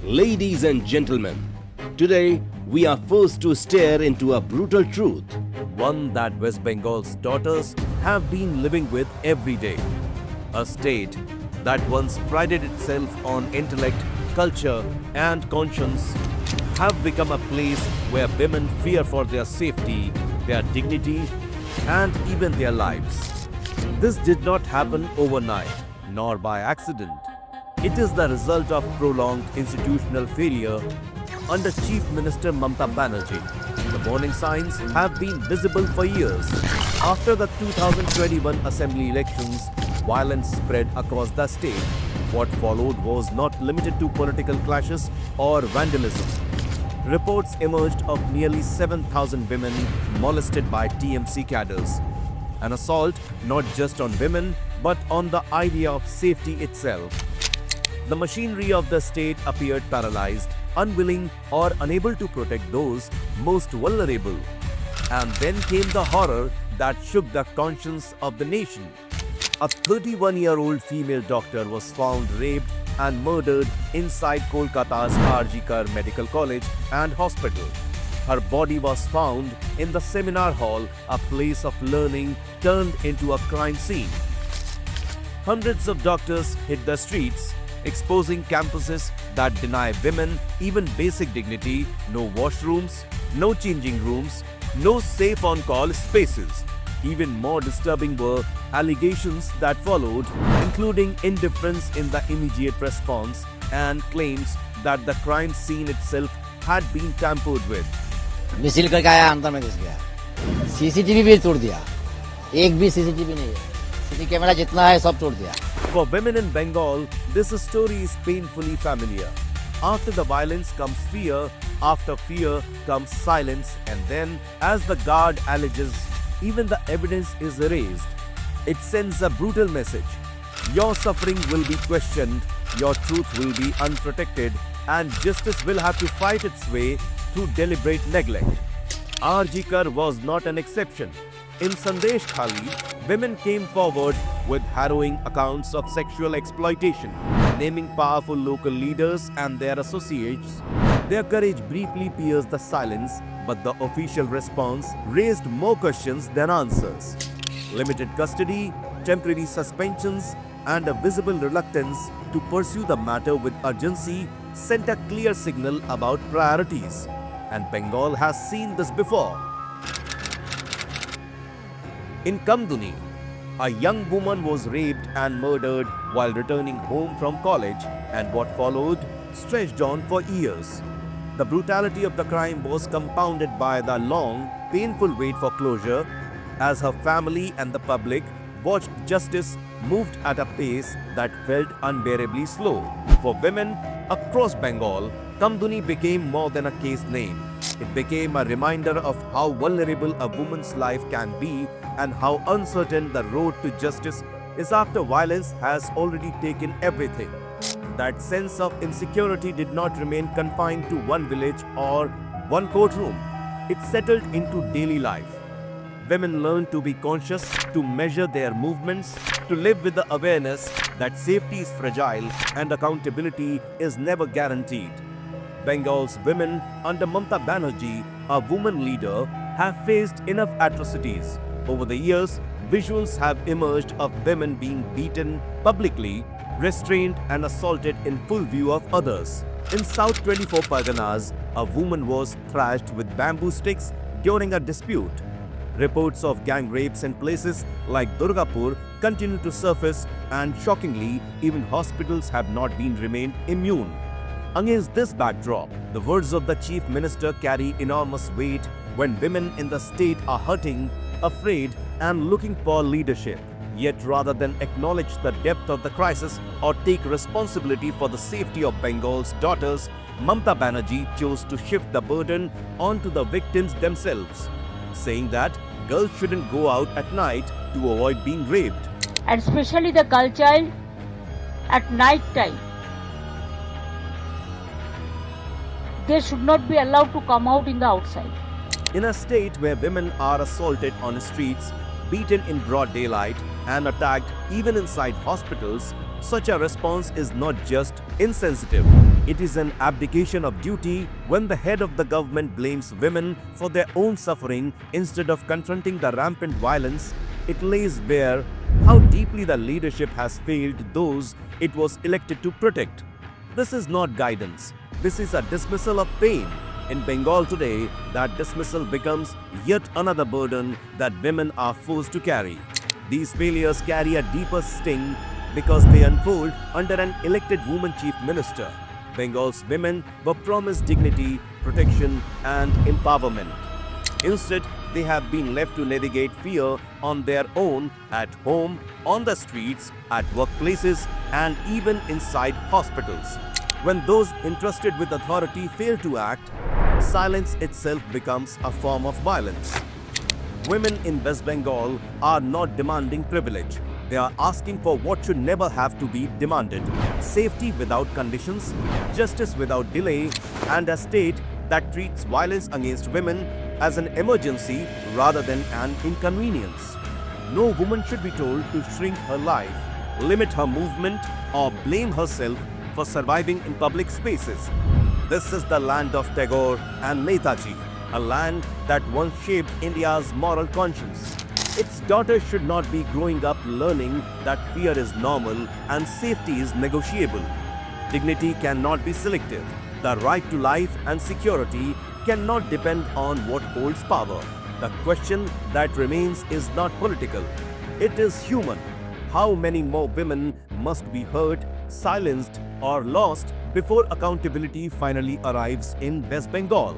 Ladies and gentlemen, today we are forced to stare into a brutal truth. One that West Bengal's daughters have been living with every day. A state that once prided itself on intellect, culture and conscience have become a place where women fear for their safety, their dignity and even their lives. This did not happen overnight, nor by accident. It is the result of prolonged institutional failure under Chief Minister Mamata Banerjee. The warning signs have been visible for years. After the 2021 assembly elections, violence spread across the state. What followed was not limited to political clashes or vandalism. Reports emerged of nearly 7,000 women molested by TMC cadres. An assault not just on women but on the idea of safety itself. The machinery of the state appeared paralyzed, unwilling or unable to protect those most vulnerable. And then came the horror that shook the conscience of the nation. A 31-year-old female doctor was found raped and murdered inside Kolkata's RG Medical College and Hospital. Her body was found in the seminar hall, a place of learning turned into a crime scene. Hundreds of doctors hit the streets, exposing campuses that deny women even basic dignity, no washrooms, no changing rooms, no safe on-call spaces. Even more disturbing were allegations that followed, including indifference in the immediate response and claims that the crime scene itself had been tampered with. Missile करके आया, अंदर में घुस गया। CCTV भी तोड़ दिया। एक भी सीसीटीवी नहीं है। सीसी कैमरा जितना है सब तोड़ दिया। For women in Bengal, this story is painfully familiar. After the violence comes fear, after fear comes silence, and then, as the guard alleges, even the evidence is erased. It sends a brutal message. Your suffering will be questioned, your truth will be unprotected, and justice will have to fight its way through deliberate neglect. RG was not an exception. In Sandesh Khali, women came forward with harrowing accounts of sexual exploitation, naming powerful local leaders and their associates. Their courage briefly pierced the silence, but the official response raised more questions than answers. Limited custody, temporary suspensions, and a visible reluctance to pursue the matter with urgency sent a clear signal about priorities. And Bengal has seen this before. In Kamduni, a young woman was raped and murdered while returning home from college, and what followed stretched on for years. The brutality of the crime was compounded by the long, painful wait for closure as her family and the public watched justice moved at a pace that felt unbearably slow. For women across Bengal, Kamduni became more than a case name. It became a reminder of how vulnerable a woman's life can be and how uncertain the road to justice is after violence has already taken everything. That sense of insecurity did not remain confined to one village or one courtroom. It settled into daily life. Women learned to be conscious, to measure their movements, to live with the awareness that safety is fragile and accountability is never guaranteed. Bengal's women under Mamata Banerjee, a woman leader, have faced enough atrocities. Over the years, visuals have emerged of women being beaten publicly, restrained and assaulted in full view of others. In South 24 Parganas, a woman was thrashed with bamboo sticks during a dispute. Reports of gang rapes in places like Durgapur continue to surface, and shockingly, even hospitals have not been remained immune. Against this backdrop, the words of the Chief Minister carry enormous weight when women in the state are hurting, afraid and looking for leadership. Yet rather than acknowledge the depth of the crisis or take responsibility for the safety of Bengal's daughters, Mamata Banerjee chose to shift the burden onto the victims themselves, saying that girls shouldn't go out at night to avoid being raped. And especially the girl child at night time. They should not be allowed to come out in the outside. In a state where women are assaulted on streets, beaten in broad daylight, and attacked even inside hospitals, such a response is not just insensitive, It is an abdication of duty when the head of the government blames women for their own suffering instead of confronting the rampant violence. It lays bare how deeply the leadership has failed those it was elected to protect. This is not guidance. This is a dismissal of pain. In Bengal today, that dismissal becomes yet another burden that women are forced to carry. These failures carry a deeper sting because they unfold under an elected woman chief minister. Bengal's women were promised dignity, protection, and empowerment. Instead, they have been left to navigate fear on their own at home, on the streets, at workplaces, and even inside hospitals. When those entrusted with authority fail to act, silence itself becomes a form of violence. Women in West Bengal are not demanding privilege. They are asking for what should never have to be demanded: safety without conditions, justice without delay, and a state that treats violence against women as an emergency rather than an inconvenience. No woman should be told to shrink her life, limit her movement, or blame herself for surviving in public spaces. This is the land of Tagore and Netaji, a land that once shaped India's moral conscience. Its daughters should not be growing up learning that fear is normal and safety is negotiable. Dignity cannot be selective. The right to life and security cannot depend on what holds power. The question that remains is not political. It is human. How many more women must be hurt, silenced, or lost before accountability finally arrives in West Bengal?